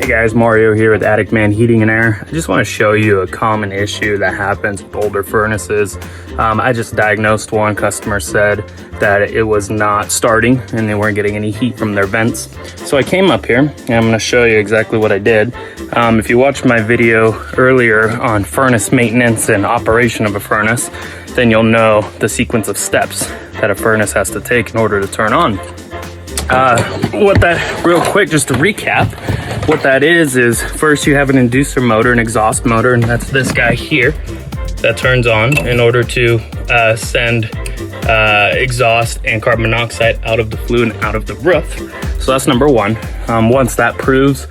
Hey guys, Mario here with Atticman Heating and Air. I just want to show you a common issue that happens with older furnaces. I just diagnosed one. Customer said that it was not starting and they weren't getting any heat from their vents. So I came up here and I'm going to show you exactly what I did. If you watched my video earlier on furnace maintenance and operation of a furnace, then you'll know the sequence of steps that a furnace has to take in order to turn on. Real quick, just to recap, what that is first you have an inducer motor, an exhaust motor, and that's this guy here that turns on in order to send exhaust and carbon monoxide out of the flue and out of the roof. So that's number one. Once that proves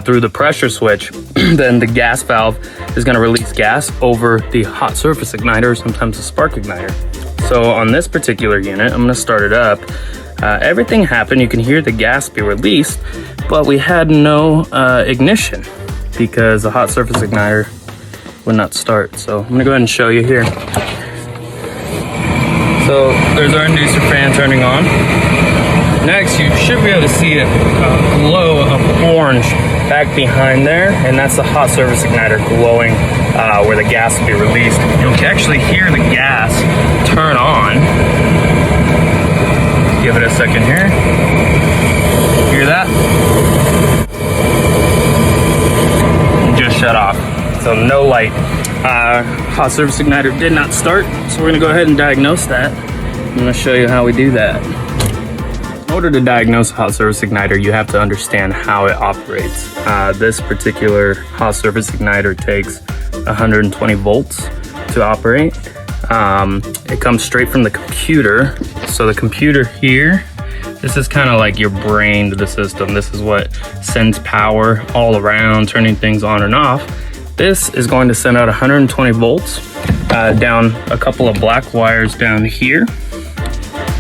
through the pressure switch, then the gas valve is going to release gas over the hot surface igniter, sometimes a spark igniter. So on this particular unit, I'm going to start it up. Everything happened, you can hear the gas be released, but we had no ignition because the hot surface igniter would not start. So I'm gonna go ahead and show you here. So there's our inducer fan turning on. Next, you should be able to see a glow of orange back behind there, and that's the hot surface igniter glowing where the gas will be released. You'll actually hear the gas turn on. Give it a second here. Hear that? Just shut off. So no light. Hot surface igniter did not start, so we're gonna go ahead and diagnose that. I'm gonna show you how we do that. In order to diagnose a hot surface igniter, you have to understand how it operates. This particular hot surface igniter takes 120 volts to operate. It comes straight from the computer. So the computer here, this is kind of like your brain to the system. This is what sends power all around, turning things on and off. This is going to send out 120 volts down a couple of black wires down here.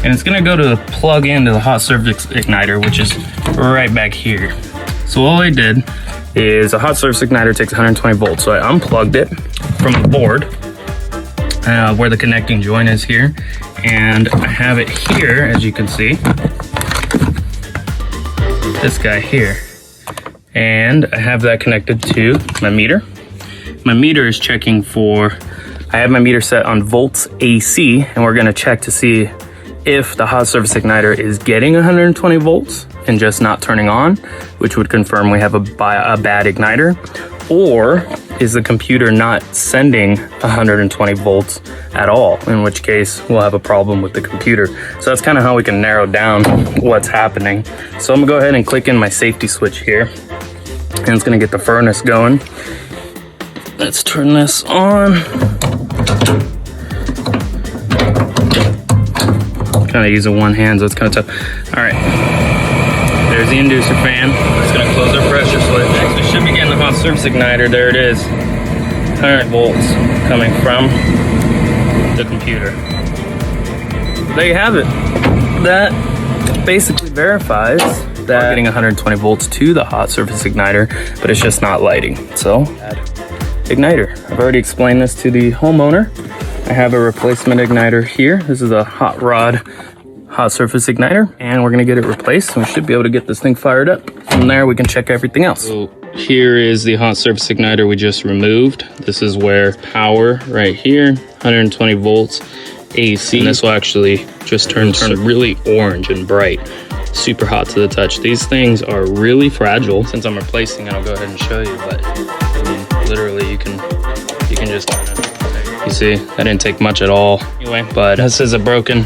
And it's gonna go to plug into the hot surface igniter, which is right back here. So all I did is a hot surface igniter takes 120 volts. So I unplugged it from the board where the connecting joint is here. And I have it here, as you can see, this guy here. And I have that connected to my meter. My meter is checking for, I have my meter set on volts AC, and we're gonna check to see if the hot surface igniter is getting 120 volts and just not turning on, which would confirm we have a bad igniter, or is the computer not sending 120 volts at all, in which case we'll have a problem with the computer. So that's kind of how we can narrow down what's happening. So I'm gonna go ahead and click in my safety switch here, and it's gonna get the furnace going. Let's turn this on. Kind of using one hand, so it's kind of tough. All right, there's the inducer fan. It's gonna close our pressure switch. Next, we should be getting the hot surface igniter. There it is, 100 volts coming from the computer. There you have it. That basically verifies that we're getting 120 volts to the hot surface igniter, but it's just not lighting. So, igniter. I've already explained this to the homeowner. I have a replacement igniter here. This is a hot rod hot surface igniter, and we're gonna get it replaced. We should be able to get this thing fired up. From there, we can check everything else. So here is the hot surface igniter we just removed. This is where power right here, 120 volts AC. And this will actually just turn really orange and bright. Super hot to the touch. These things are really fragile. Since I'm replacing it, I'll go ahead and show you, but I mean, literally you can just kind of, you see, that didn't take much at all. Anyway, but this is a broken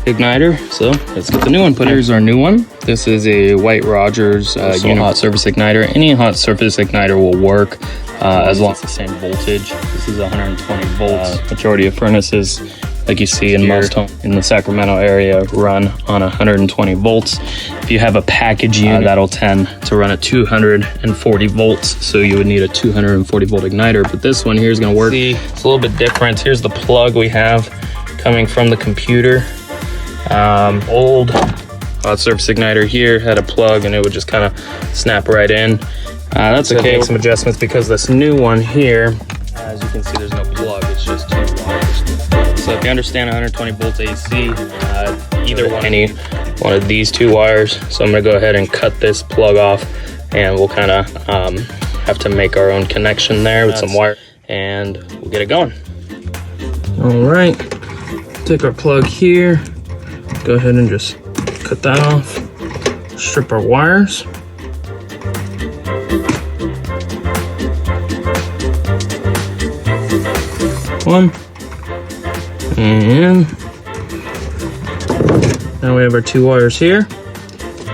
igniter, so let's get the new one put in. Here's our new one. This is a White Rogers hot surface igniter. Any hot surface igniter will work as long as it's the same voltage. This is 120 volts. Majority of furnaces, like you see in most homes in the Sacramento area, run on 120 volts. If you have a package unit, that'll tend to run at 240 volts, so you would need a 240 volt igniter. But this one here is going to work. See, it's a little bit different. Here's the plug we have coming from the computer. Old hot surface igniter here had a plug and it would just kind of snap right in. That's okay. Make some adjustments because this new one here, as you can see, there's no plug. It's just two wires. So if you understand 120 volts AC, either one of these two wires. So I'm gonna go ahead and cut this plug off and we'll kind of have to make our own connection there with some wire, and we'll get it going. All right, take our plug here, go ahead and just cut that off, strip our wires. One, and now we have our 2 wires here,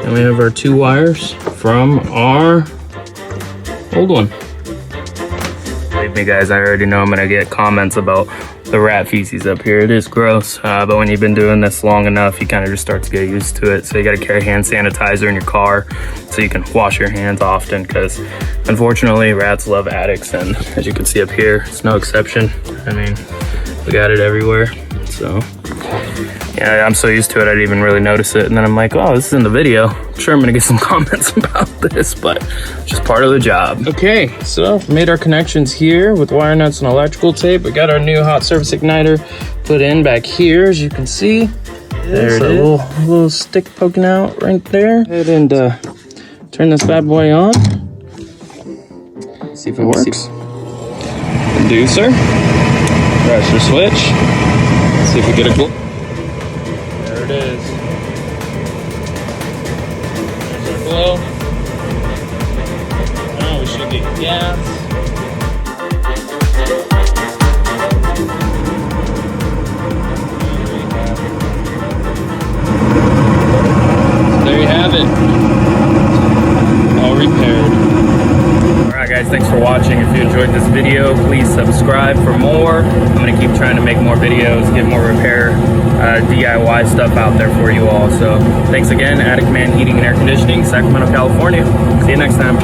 and we have our 2 wires from our old one. Believe me guys, I already know I'm gonna get comments about the rat feces up here. It is gross, but when you've been doing this long enough, you kind of just start to get used to it. So you gotta carry hand sanitizer in your car so you can wash your hands often, because unfortunately rats love attics, and as you can see up here, it's no exception. I mean, we got it everywhere. So yeah, I'm so used to it, I didn't even really notice it. And then I'm like, oh, this is in the video. I'm sure I'm gonna get some comments about this, but it's just part of the job. Okay, so made our connections here with wire nuts and electrical tape. We got our new hot surface igniter put in back here, as you can see. There it is. A little stick poking out right there. Go ahead and turn this bad boy on. See if it works. Inducer. Pressure switch. See if we get a glow. There it is. There's our glow. Now we should get gas. So there you have it. All repaired. Alright guys, thanks for watching. If you enjoyed this video, please subscribe for more. I'm going to keep trying to make more videos, get more repair, DIY stuff out there for you all. So thanks again, Atticman Heating and Air Conditioning, Sacramento, California. See you next time.